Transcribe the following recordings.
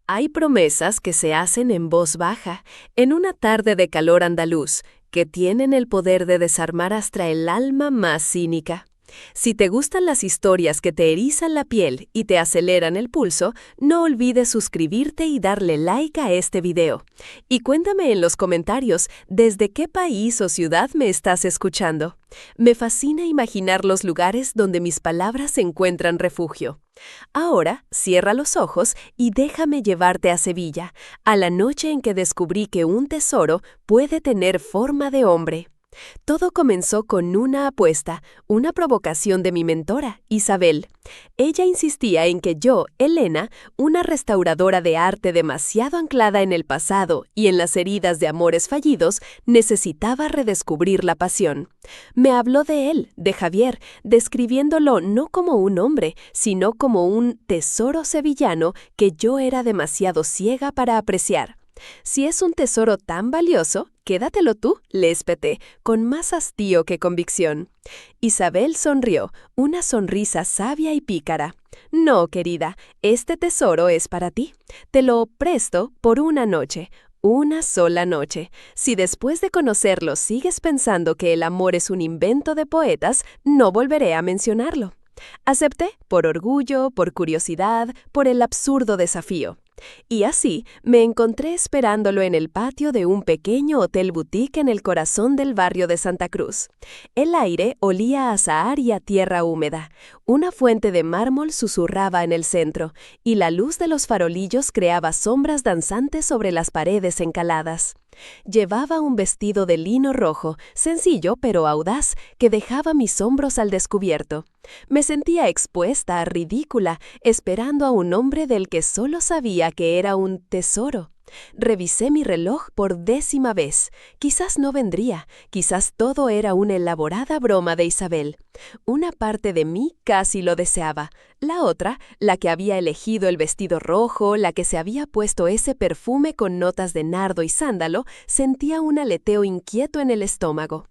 Hay promesas que se hacen en voz baja, en una tarde de calor andaluz, que tienen el poder de desarmar hasta el alma más cínica. Si te gustan las historias que te erizan la piel y te aceleran el pulso, no olvides suscribirte y darle like a este video. Y cuéntame en los comentarios desde qué país o ciudad me estás escuchando. Me fascina imaginar los lugares donde mis palabras encuentran refugio. Ahora, cierra los ojos y déjame llevarte a Sevilla, a la noche en que descubrí que un tesoro puede tener forma de hombre. Todo comenzó con una apuesta, una provocación de mi mentora, Isabel. Ella insistía en que yo, Elena, una restauradora de arte demasiado anclada en el pasado y en las heridas de amores fallidos, necesitaba redescubrir la pasión. Me habló de él, de Javier, describiéndolo no como un hombre, sino como un tesoro sevillano que yo era demasiado ciega para apreciar. Si es un tesoro tan valioso, quédatelo tú, le espeté, con más hastío que convicción. Isabel sonrió, una sonrisa sabia y pícara. No, querida, este tesoro es para ti. Te lo presto por una noche. Una sola noche. Si después de conocerlo sigues pensando que el amor es un invento de poetas, no volveré a mencionarlo. Acepté, por orgullo, por curiosidad, por el absurdo desafío. Y así me encontré esperándolo en el patio de un pequeño hotel boutique en el corazón del barrio de Santa Cruz. El aire olía a azahar y a tierra húmeda. Una fuente de mármol susurraba en el centro, y la luz de los farolillos creaba sombras danzantes sobre las paredes encaladas. Llevaba un vestido de lino rojo, sencillo pero audaz, que dejaba mis hombros al descubierto. Me sentía expuesta, ridícula, esperando a un hombre del que solo sabía que era un tesoro. Revisé mi reloj por 10ª vez. Quizás no vendría, quizás todo era una elaborada broma de Isabel. Una parte de mí casi lo deseaba. La otra, la que había elegido el vestido rojo, la que se había puesto ese perfume con notas de nardo y sándalo, sentía un aleteo inquieto en el estómago.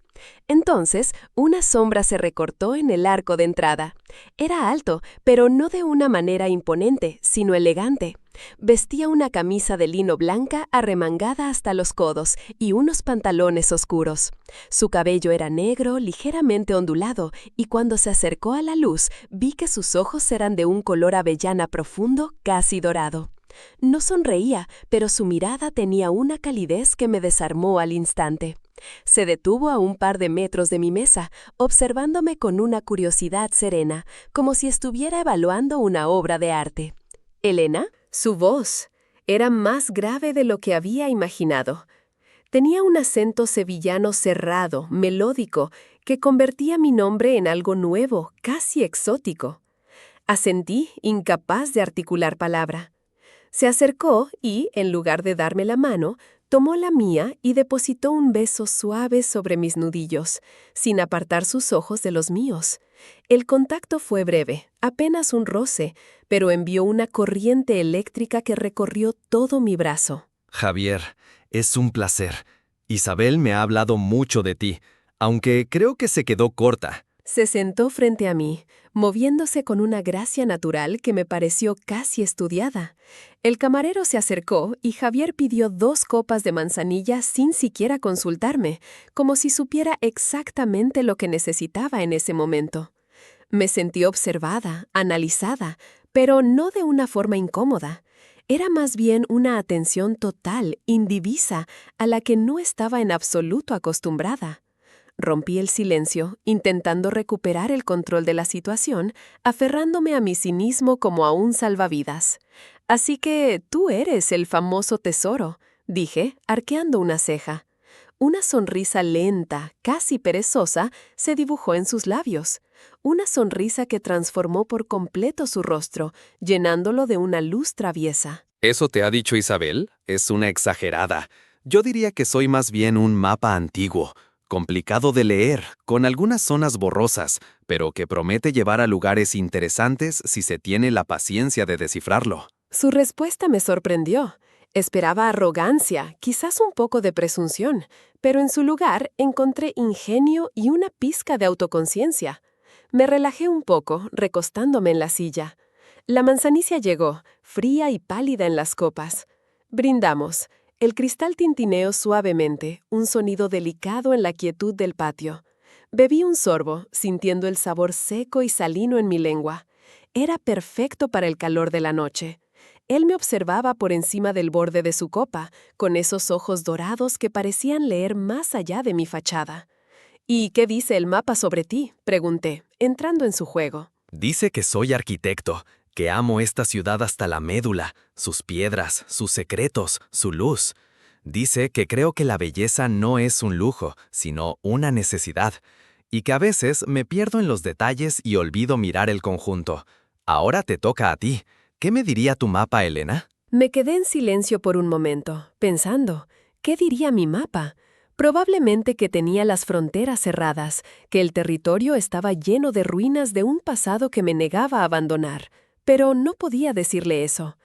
Entonces, una sombra se recortó en el arco de entrada. Era alto, pero no de una manera imponente, sino elegante. Vestía una camisa de lino blanca arremangada hasta los codos y unos pantalones oscuros. Su cabello era negro, ligeramente ondulado, y cuando se acercó a la luz, vi que sus ojos eran de un color avellana profundo, casi dorado. No sonreía, pero su mirada tenía una calidez que me desarmó al instante. Se detuvo a un par de metros de mi mesa, observándome con una curiosidad serena, como si estuviera evaluando una obra de arte. ¿Elena? Su voz era más grave de lo que había imaginado. Tenía un acento sevillano cerrado, melódico, que convertía mi nombre en algo nuevo, casi exótico. Asentí, incapaz de articular palabra. Se acercó y, en lugar de darme la mano, tomó la mía y depositó un beso suave sobre mis nudillos, sin apartar sus ojos de los míos. El contacto fue breve, apenas un roce, pero envió una corriente eléctrica que recorrió todo mi brazo. Javier, es un placer. Isabel me ha hablado mucho de ti, aunque creo que se quedó corta. Se sentó frente a mí, moviéndose con una gracia natural que me pareció casi estudiada. El camarero se acercó y Javier pidió 2 copas de manzanilla sin siquiera consultarme, como si supiera exactamente lo que necesitaba en ese momento. Me sentí observada, analizada, pero no de una forma incómoda. Era más bien una atención total, indivisa, a la que no estaba en absoluto acostumbrada. Rompí el silencio, intentando recuperar el control de la situación, aferrándome a mi cinismo como a un salvavidas. «Así que tú eres el famoso tesoro», dije, arqueando una ceja. Una sonrisa lenta, casi perezosa, se dibujó en sus labios. Una sonrisa que transformó por completo su rostro, llenándolo de una luz traviesa. ¿Eso te ha dicho Isabel? Es una exagerada. Yo diría que soy más bien un mapa antiguo, complicado de leer, con algunas zonas borrosas, pero que promete llevar a lugares interesantes si se tiene la paciencia de descifrarlo. Su respuesta me sorprendió. Esperaba arrogancia, quizás un poco de presunción, pero en su lugar encontré ingenio y una pizca de autoconciencia. Me relajé un poco, recostándome en la silla. La manzanicia llegó, fría y pálida en las copas. Brindamos. El cristal tintineó suavemente, un sonido delicado en la quietud del patio. Bebí un sorbo, sintiendo el sabor seco y salino en mi lengua. Era perfecto para el calor de la noche. Él me observaba por encima del borde de su copa, con esos ojos dorados que parecían leer más allá de mi fachada. ¿Y qué dice el mapa sobre ti?, pregunté, entrando en su juego. Dice que soy arquitecto, que amo esta ciudad hasta la médula, sus piedras, sus secretos, su luz. Dice que creo que la belleza no es un lujo, sino una necesidad, y que a veces me pierdo en los detalles y olvido mirar el conjunto. Ahora te toca a ti. ¿Qué me diría tu mapa, Elena? Me quedé en silencio por un momento, pensando, ¿qué diría mi mapa? Probablemente que tenía las fronteras cerradas, que el territorio estaba lleno de ruinas de un pasado que me negaba a abandonar, pero no podía decirle eso.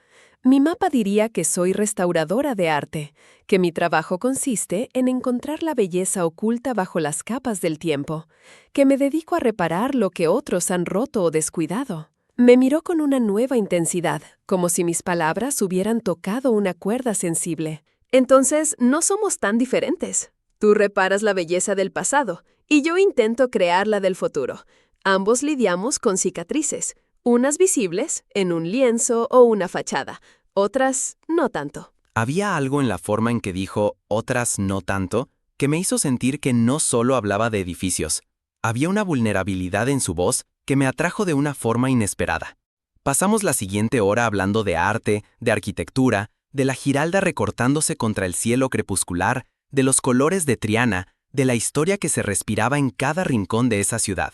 Mi mapa diría que soy restauradora de arte, que mi trabajo consiste en encontrar la belleza oculta bajo las capas del tiempo, que me dedico a reparar lo que otros han roto o descuidado. Me miró con una nueva intensidad, como si mis palabras hubieran tocado una cuerda sensible. Entonces, no somos tan diferentes. Tú reparas la belleza del pasado, y yo intento crearla del futuro. Ambos lidiamos con cicatrices, unas visibles, en un lienzo o una fachada, otras no tanto. Había algo en la forma en que dijo «otras no tanto» que me hizo sentir que no solo hablaba de edificios. Había una vulnerabilidad en su voz que me atrajo de una forma inesperada. Pasamos la siguiente hora hablando de arte, de arquitectura, de la Giralda recortándose contra el cielo crepuscular, de los colores de Triana, de la historia que se respiraba en cada rincón de esa ciudad.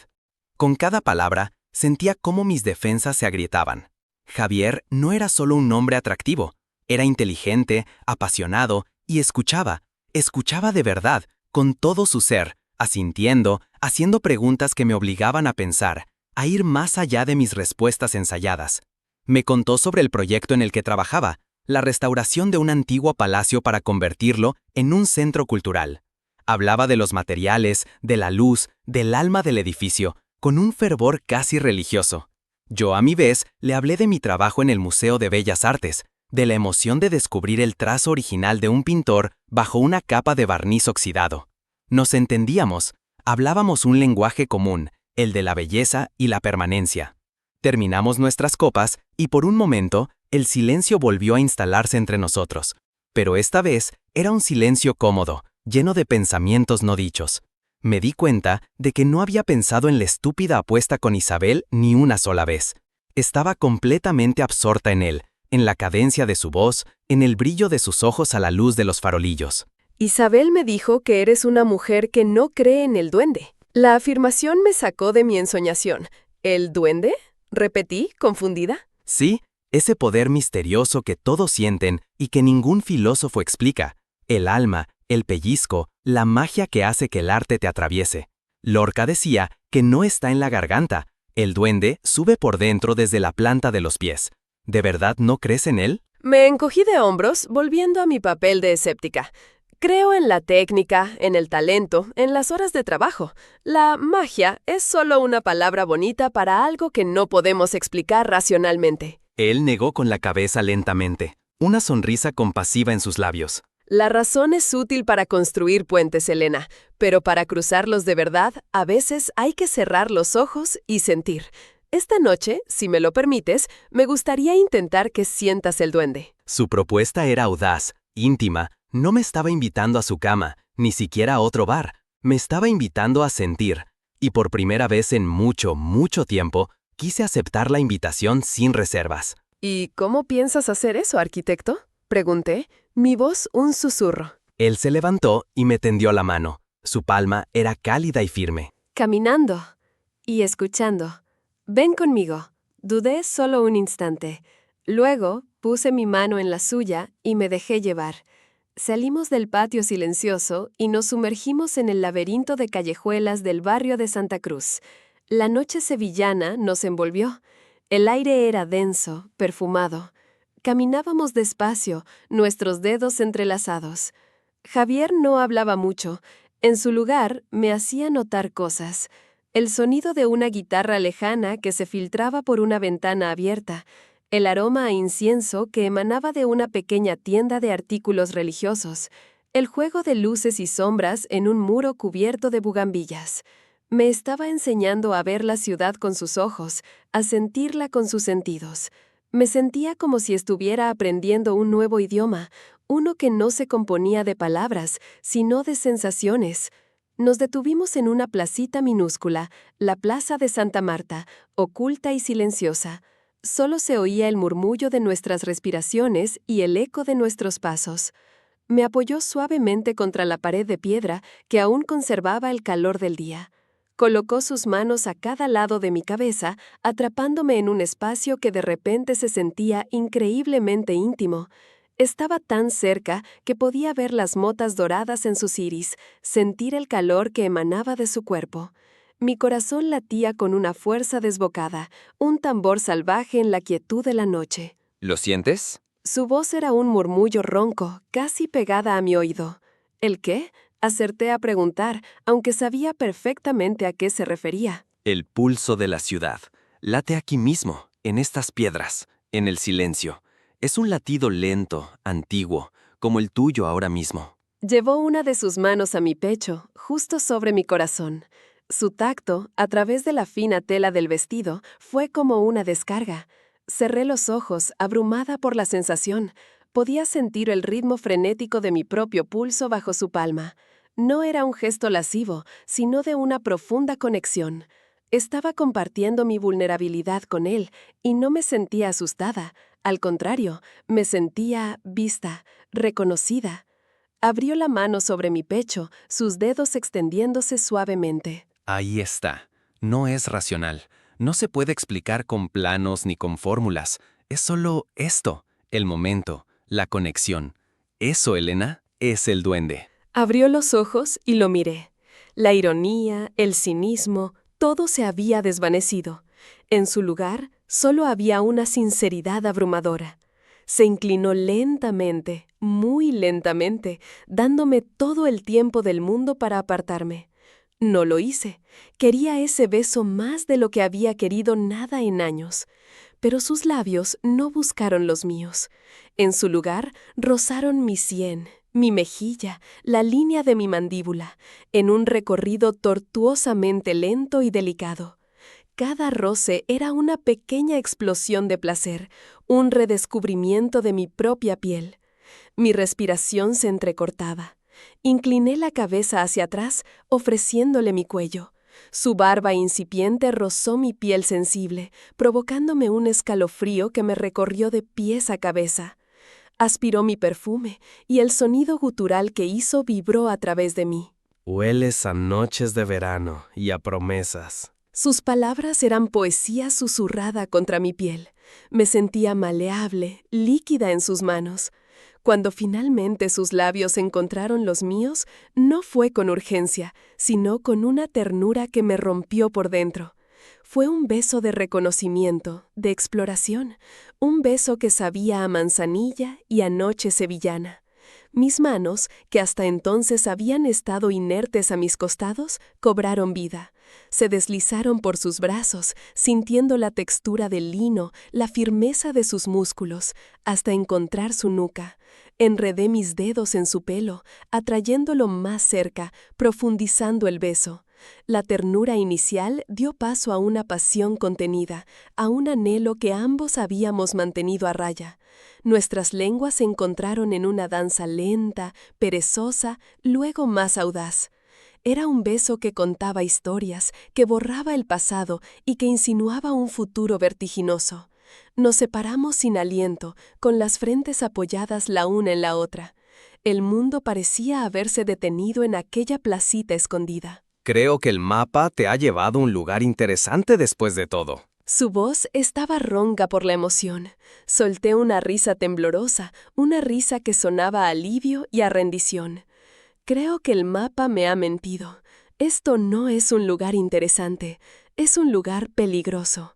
Con cada palabra, sentía cómo mis defensas se agrietaban. Javier no era solo un hombre atractivo, era inteligente, apasionado y escuchaba de verdad, con todo su ser, asintiendo, haciendo preguntas que me obligaban a pensar, a ir más allá de mis respuestas ensayadas. Me contó sobre el proyecto en el que trabajaba, la restauración de un antiguo palacio para convertirlo en un centro cultural. Hablaba de los materiales, de la luz, del alma del edificio, con un fervor casi religioso. Yo a mi vez le hablé de mi trabajo en el Museo de Bellas Artes, de la emoción de descubrir el trazo original de un pintor bajo una capa de barniz oxidado. Nos entendíamos, hablábamos un lenguaje común, el de la belleza y la permanencia. Terminamos nuestras copas y por un momento el silencio volvió a instalarse entre nosotros, pero esta vez era un silencio cómodo, lleno de pensamientos no dichos. Me di cuenta de que no había pensado en la estúpida apuesta con Isabel ni una sola vez. Estaba completamente absorta en él, en la cadencia de su voz, en el brillo de sus ojos a la luz de los farolillos. Isabel me dijo que eres una mujer que no cree en el duende. La afirmación me sacó de mi ensoñación. ¿El duende?, repetí, confundida. Sí, ese poder misterioso que todos sienten y que ningún filósofo explica. El alma, el pellizco, la magia que hace que el arte te atraviese. Lorca decía que no está en la garganta. El duende sube por dentro desde la planta de los pies. ¿De verdad no crees en él? Me encogí de hombros, volviendo a mi papel de escéptica. Creo en la técnica, en el talento, en las horas de trabajo. La magia es solo una palabra bonita para algo que no podemos explicar racionalmente. Él negó con la cabeza lentamente, una sonrisa compasiva en sus labios. La razón es útil para construir puentes, Elena, pero para cruzarlos de verdad, a veces hay que cerrar los ojos y sentir. Esta noche, si me lo permites, me gustaría intentar que sientas el duende. Su propuesta era audaz, íntima. No me estaba invitando a su cama, ni siquiera a otro bar. Me estaba invitando a sentir. Y por primera vez en mucho, mucho tiempo, quise aceptar la invitación sin reservas. ¿Y cómo piensas hacer eso, arquitecto?, pregunté, mi voz un susurro. Él se levantó y me tendió la mano. Su palma era cálida y firme. Caminando y escuchando. Ven conmigo. Dudé solo un instante. Luego puse mi mano en la suya y me dejé llevar. Salimos del patio silencioso y nos sumergimos en el laberinto de callejuelas del barrio de Santa Cruz. La noche sevillana nos envolvió. El aire era denso, perfumado. Caminábamos despacio, nuestros dedos entrelazados. Javier no hablaba mucho. En su lugar me hacía notar cosas. el sonido de una guitarra lejana que se filtraba por una ventana abierta, el aroma a incienso que emanaba de una pequeña tienda de artículos religiosos, el juego de luces y sombras en un muro cubierto de bugambillas. Me estaba enseñando a ver la ciudad con sus ojos, a sentirla con sus sentidos. Me sentía como si estuviera aprendiendo un nuevo idioma, uno que no se componía de palabras, sino de sensaciones. Nos detuvimos en una placita minúscula, la Plaza de Santa Marta, oculta y silenciosa. Solo se oía el murmullo de nuestras respiraciones y el eco de nuestros pasos. Me apoyó suavemente contra la pared de piedra que aún conservaba el calor del día. Colocó sus manos a cada lado de mi cabeza, atrapándome en un espacio que de repente se sentía increíblemente íntimo. Estaba tan cerca que podía ver las motas doradas en sus iris, sentir el calor que emanaba de su cuerpo. Mi corazón latía con una fuerza desbocada, un tambor salvaje en la quietud de la noche. ¿Lo sientes? Su voz era un murmullo ronco, casi pegada a mi oído. ¿El qué? Acerté a preguntar, aunque sabía perfectamente a qué se refería. El pulso de la ciudad. Late aquí mismo, en estas piedras, en el silencio. Es un latido lento, antiguo, como el tuyo ahora mismo. Llevó una de sus manos a mi pecho, justo sobre mi corazón. Su tacto, a través de la fina tela del vestido, fue como una descarga. Cerré los ojos, abrumada por la sensación. Podía sentir el ritmo frenético de mi propio pulso bajo su palma. No era un gesto lascivo, sino de una profunda conexión. Estaba compartiendo mi vulnerabilidad con él y no me sentía asustada. Al contrario, me sentía vista, reconocida. Abrió la mano sobre mi pecho, sus dedos extendiéndose suavemente. Ahí está. No es racional. No se puede explicar con planos ni con fórmulas. Es solo esto, el momento, la conexión. Eso, Elena, es el duende. Abrió los ojos y lo miré. La ironía, el cinismo, todo se había desvanecido. En su lugar, solo había una sinceridad abrumadora. Se inclinó lentamente, muy lentamente, dándome todo el tiempo del mundo para apartarme. No lo hice. Quería ese beso más de lo que había querido nada en años. Pero sus labios no buscaron los míos. En su lugar, rozaron mi sien, mi mejilla, la línea de mi mandíbula, en un recorrido tortuosamente lento y delicado. Cada roce era una pequeña explosión de placer, un redescubrimiento de mi propia piel. Mi respiración se entrecortaba. Incliné la cabeza hacia atrás, ofreciéndole mi cuello. Su barba incipiente rozó mi piel sensible, provocándome un escalofrío que me recorrió de pies a cabeza. Aspiró mi perfume, y el sonido gutural que hizo vibró a través de mí. Hueles a noches de verano y a promesas. Sus palabras eran poesía susurrada contra mi piel. Me sentía maleable, líquida en sus manos. Cuando finalmente sus labios encontraron los míos, no fue con urgencia, sino con una ternura que me rompió por dentro. Fue un beso de reconocimiento, de exploración, un beso que sabía a manzanilla y a noche sevillana. Mis manos, que hasta entonces habían estado inertes a mis costados, cobraron vida. Se deslizaron por sus brazos, sintiendo la textura del lino, la firmeza de sus músculos, hasta encontrar su nuca. Enredé mis dedos en su pelo, atrayéndolo más cerca, profundizando el beso. La ternura inicial dio paso a una pasión contenida, a un anhelo que ambos habíamos mantenido a raya. Nuestras lenguas se encontraron en una danza lenta, perezosa, luego más audaz. Era un beso que contaba historias, que borraba el pasado y que insinuaba un futuro vertiginoso. Nos separamos sin aliento, con las frentes apoyadas la una en la otra. El mundo parecía haberse detenido en aquella placita escondida. Creo que el mapa te ha llevado a un lugar interesante después de todo. Su voz estaba ronca por la emoción. Solté una risa temblorosa, una risa que sonaba a alivio y a rendición. Creo que el mapa me ha mentido. Esto no es un lugar interesante, es un lugar peligroso.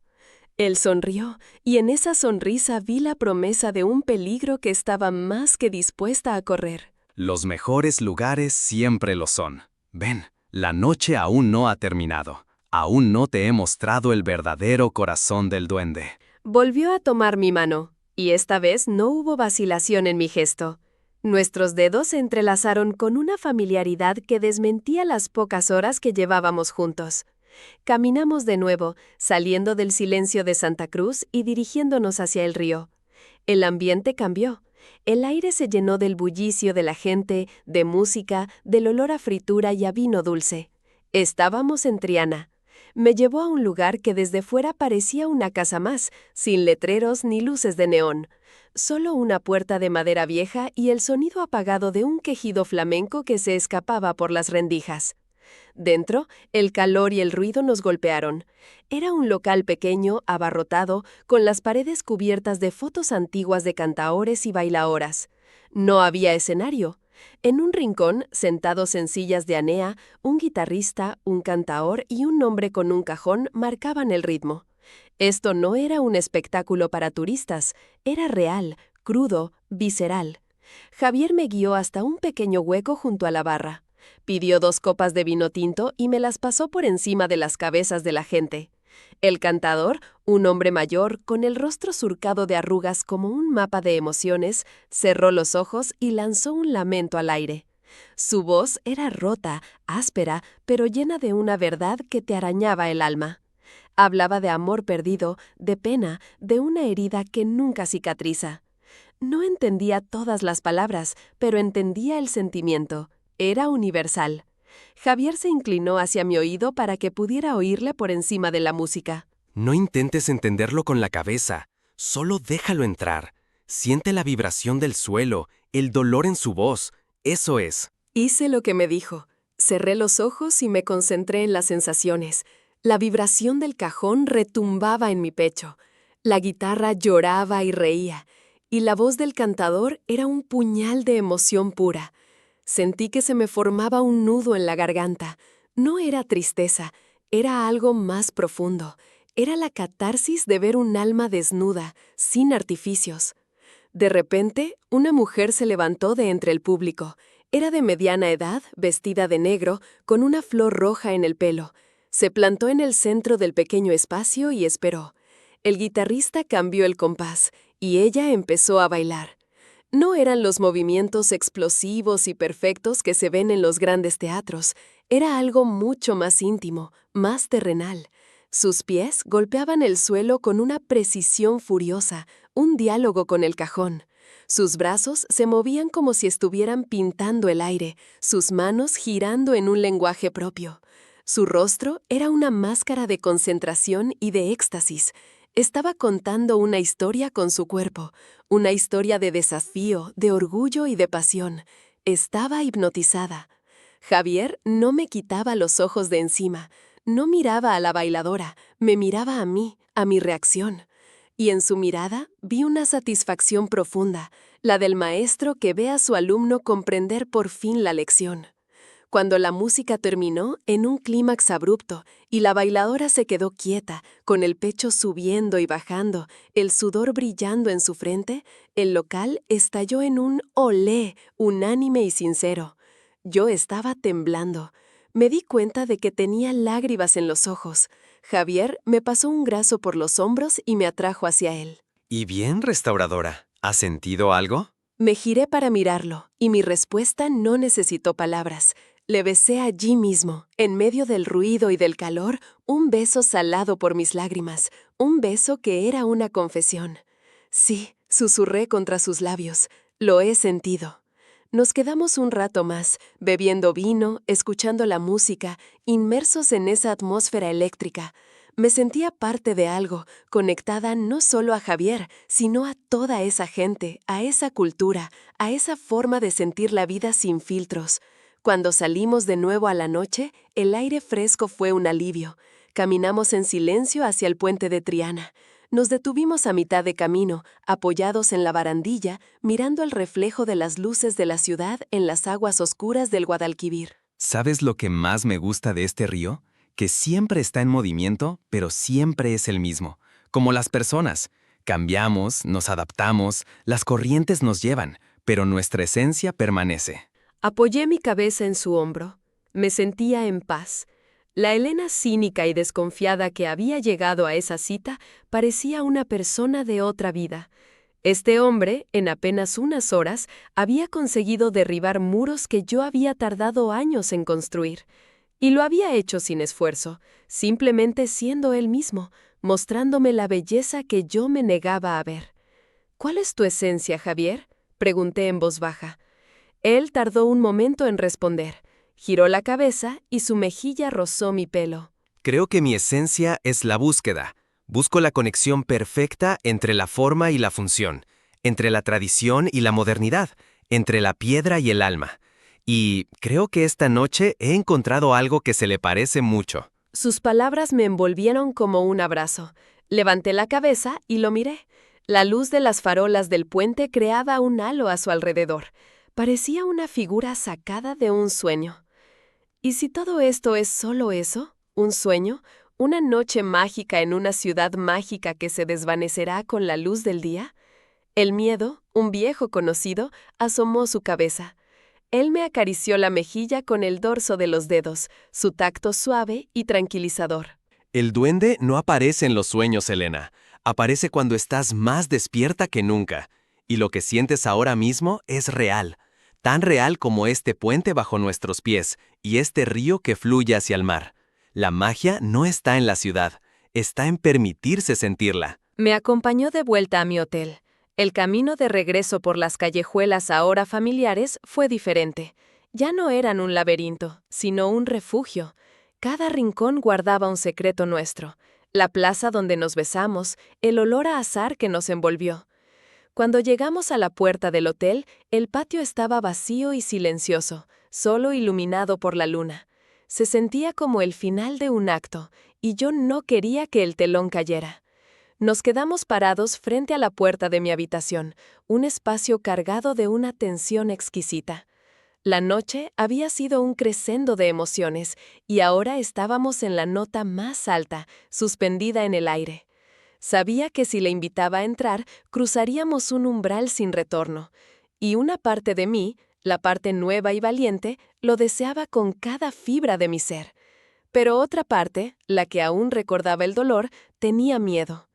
Él sonrió, y en esa sonrisa vi la promesa de un peligro que estaba más que dispuesta a correr. Los mejores lugares siempre lo son. Ven, la noche aún no ha terminado. Aún no te he mostrado el verdadero corazón del duende. Volvió a tomar mi mano, y esta vez no hubo vacilación en mi gesto. Nuestros dedos se entrelazaron con una familiaridad que desmentía las pocas horas que llevábamos juntos. Caminamos de nuevo, saliendo del silencio de Santa Cruz y dirigiéndonos hacia el río. El ambiente cambió. El aire se llenó del bullicio de la gente, de música, del olor a fritura y a vino dulce. Estábamos en Triana. Me llevó a un lugar que desde fuera parecía una casa más, sin letreros ni luces de neón. Solo una puerta de madera vieja y el sonido apagado de un quejido flamenco que se escapaba por las rendijas. Dentro, el calor y el ruido nos golpearon. Era un local pequeño, abarrotado, con las paredes cubiertas de fotos antiguas de cantaores y bailaoras. No había escenario. En un rincón, sentados en sillas de anea, un guitarrista, un cantaor y un hombre con un cajón marcaban el ritmo. Esto no era un espectáculo para turistas, era real, crudo, visceral. Javier me guió hasta un pequeño hueco junto a la barra. Pidió 2 copas de vino tinto y me las pasó por encima de las cabezas de la gente. El cantador, un hombre mayor, con el rostro surcado de arrugas como un mapa de emociones, cerró los ojos y lanzó un lamento al aire. Su voz era rota, áspera, pero llena de una verdad que te arañaba el alma. Hablaba de amor perdido, de pena, de una herida que nunca cicatriza. No entendía todas las palabras, pero entendía el sentimiento. Era universal. Javier se inclinó hacia mi oído para que pudiera oírle por encima de la música. No intentes entenderlo con la cabeza, solo déjalo entrar. Siente la vibración del suelo, el dolor en su voz, eso es. Hice lo que me dijo. Cerré los ojos y me concentré en las sensaciones. La vibración del cajón retumbaba en mi pecho. La guitarra lloraba y reía, y la voz del cantador era un puñal de emoción pura. Sentí que se me formaba un nudo en la garganta. No era tristeza, era algo más profundo. Era la catarsis de ver un alma desnuda, sin artificios. De repente, una mujer se levantó de entre el público. Era de mediana edad, vestida de negro, con una flor roja en el pelo. Se plantó en el centro del pequeño espacio y esperó. El guitarrista cambió el compás, y ella empezó a bailar. No eran los movimientos explosivos y perfectos que se ven en los grandes teatros. Era algo mucho más íntimo, más terrenal. Sus pies golpeaban el suelo con una precisión furiosa, un diálogo con el cajón. Sus brazos se movían como si estuvieran pintando el aire, sus manos girando en un lenguaje propio. Su rostro era una máscara de concentración y de éxtasis. Estaba contando una historia con su cuerpo, una historia de desafío, de orgullo y de pasión. Estaba hipnotizada. Javier no me quitaba los ojos de encima, no miraba a la bailadora, me miraba a mí, a mi reacción. Y en su mirada vi una satisfacción profunda, la del maestro que ve a su alumno comprender por fin la lección. Cuando la música terminó en un clímax abrupto y la bailadora se quedó quieta, con el pecho subiendo y bajando, el sudor brillando en su frente, el local estalló en un olé, unánime y sincero. Yo estaba temblando. Me di cuenta de que tenía lágrimas en los ojos. Javier me pasó un brazo por los hombros y me atrajo hacia él. ¿Y bien, restauradora? ¿Has sentido algo? Me giré para mirarlo, y mi respuesta no necesitó palabras. Le besé allí mismo, en medio del ruido y del calor, un beso salado por mis lágrimas, un beso que era una confesión. Sí, susurré contra sus labios, lo he sentido. Nos quedamos un rato más, bebiendo vino, escuchando la música, inmersos en esa atmósfera eléctrica. Me sentía parte de algo, conectada no solo a Javier, sino a toda esa gente, a esa cultura, a esa forma de sentir la vida sin filtros. Cuando salimos de nuevo a la noche, el aire fresco fue un alivio. Caminamos en silencio hacia el puente de Triana. Nos detuvimos a mitad de camino, apoyados en la barandilla, mirando el reflejo de las luces de la ciudad en las aguas oscuras del Guadalquivir. ¿Sabes lo que más me gusta de este río? Que siempre está en movimiento, pero siempre es el mismo. Como las personas. Cambiamos, nos adaptamos, las corrientes nos llevan, pero nuestra esencia permanece. Apoyé mi cabeza en su hombro. Me sentía en paz. La Elena cínica y desconfiada que había llegado a esa cita parecía una persona de otra vida. Este hombre, en apenas unas horas, había conseguido derribar muros que yo había tardado años en construir. Y lo había hecho sin esfuerzo, simplemente siendo él mismo, mostrándome la belleza que yo me negaba a ver. ¿Cuál es tu esencia, Javier?, pregunté en voz baja. Él tardó un momento en responder. Giró la cabeza y su mejilla rozó mi pelo. Creo que mi esencia es la búsqueda. Busco la conexión perfecta entre la forma y la función, entre la tradición y la modernidad, entre la piedra y el alma. Y creo que esta noche he encontrado algo que se le parece mucho. Sus palabras me envolvieron como un abrazo. Levanté la cabeza y lo miré. La luz de las farolas del puente creaba un halo a su alrededor. Parecía una figura sacada de un sueño. ¿Y si todo esto es solo eso? ¿Un sueño? ¿Una noche mágica en una ciudad mágica que se desvanecerá con la luz del día? El miedo, un viejo conocido, asomó su cabeza. Él me acarició la mejilla con el dorso de los dedos, su tacto suave y tranquilizador. El duende no aparece en los sueños, Elena. Aparece cuando estás más despierta que nunca. Y lo que sientes ahora mismo es real. Tan real como este puente bajo nuestros pies y este río que fluye hacia el mar. La magia no está en la ciudad, está en permitirse sentirla. Me acompañó de vuelta a mi hotel. El camino de regreso por las callejuelas ahora familiares fue diferente. Ya no eran un laberinto, sino un refugio. Cada rincón guardaba un secreto nuestro. La plaza donde nos besamos, el olor a azahar que nos envolvió. Cuando llegamos a la puerta del hotel, el patio estaba vacío y silencioso, solo iluminado por la luna. Se sentía como el final de un acto, y yo no quería que el telón cayera. Nos quedamos parados frente a la puerta de mi habitación, un espacio cargado de una tensión exquisita. La noche había sido un crescendo de emociones, y ahora estábamos en la nota más alta, suspendida en el aire. Sabía que si le invitaba a entrar, cruzaríamos un umbral sin retorno, y una parte de mí, la parte nueva y valiente, lo deseaba con cada fibra de mi ser. Pero otra parte, la que aún recordaba el dolor, tenía miedo.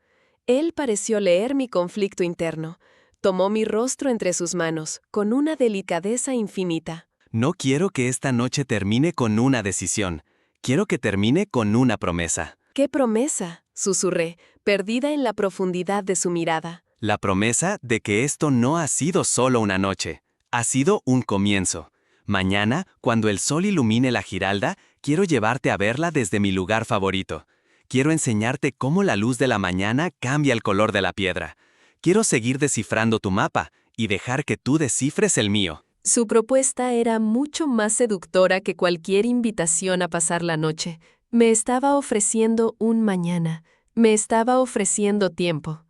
Él pareció leer mi conflicto interno. Tomó mi rostro entre sus manos, con una delicadeza infinita. No quiero que esta noche termine con una decisión. Quiero que termine con una promesa. ¿Qué promesa?, susurré, perdida en la profundidad de su mirada. La promesa de que esto no ha sido solo una noche. Ha sido un comienzo. Mañana, cuando el sol ilumine la Giralda, quiero llevarte a verla desde mi lugar favorito. Quiero enseñarte cómo la luz de la mañana cambia el color de la piedra. Quiero seguir descifrando tu mapa y dejar que tú descifres el mío. Su propuesta era mucho más seductora que cualquier invitación a pasar la noche. Me estaba ofreciendo un mañana. Me estaba ofreciendo tiempo.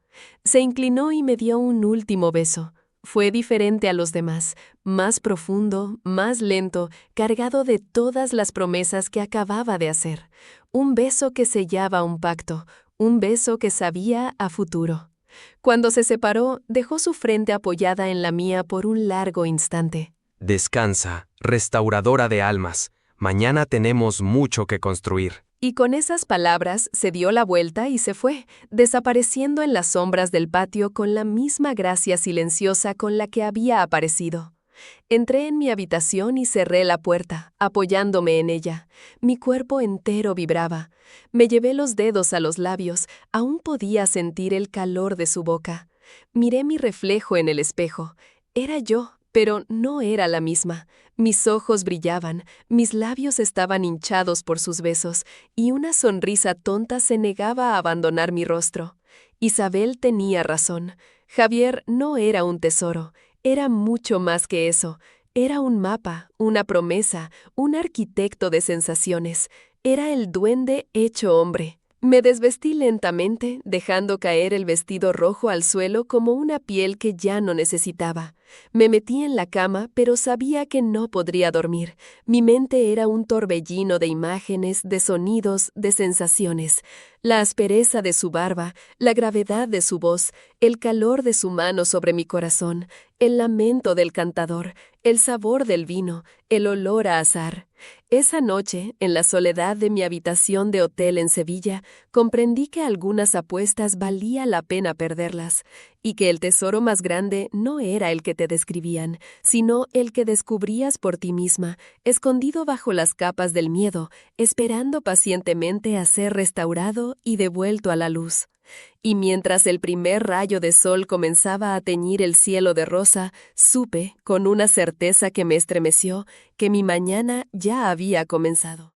Se inclinó y me dio un último beso. Fue diferente a los demás, más profundo, más lento, cargado de todas las promesas que acababa de hacer. Un beso que sellaba un pacto, un beso que sabía a futuro. Cuando se separó, dejó su frente apoyada en la mía por un largo instante. Descansa, restauradora de almas. Mañana tenemos mucho que construir. Y con esas palabras se dio la vuelta y se fue, desapareciendo en las sombras del patio con la misma gracia silenciosa con la que había aparecido. Entré en mi habitación y cerré la puerta, apoyándome en ella. Mi cuerpo entero vibraba. Me llevé los dedos a los labios, aún podía sentir el calor de su boca. Miré mi reflejo en el espejo. Era yo, pero no era la misma. Mis ojos brillaban, mis labios estaban hinchados por sus besos, y una sonrisa tonta se negaba a abandonar mi rostro. Isabel tenía razón. Javier no era un tesoro, era mucho más que eso. Era un mapa, una promesa, un arquitecto de sensaciones. Era el duende hecho hombre. Me desvestí lentamente, dejando caer el vestido rojo al suelo como una piel que ya no necesitaba. Me metí en la cama, pero sabía que no podría dormir. Mi mente era un torbellino de imágenes, de sonidos, de sensaciones. La aspereza de su barba, la gravedad de su voz, el calor de su mano sobre mi corazón, el lamento del cantador, el sabor del vino, el olor a azahar. Esa noche, en la soledad de mi habitación de hotel en Sevilla, comprendí que algunas apuestas valía la pena perderlas, y que el tesoro más grande no era el que te describían, sino el que descubrías por ti misma, escondido bajo las capas del miedo, esperando pacientemente a ser restaurado y devuelto a la luz. Y mientras el primer rayo de sol comenzaba a teñir el cielo de rosa, supe, con una certeza que me estremeció, que mi mañana ya había comenzado.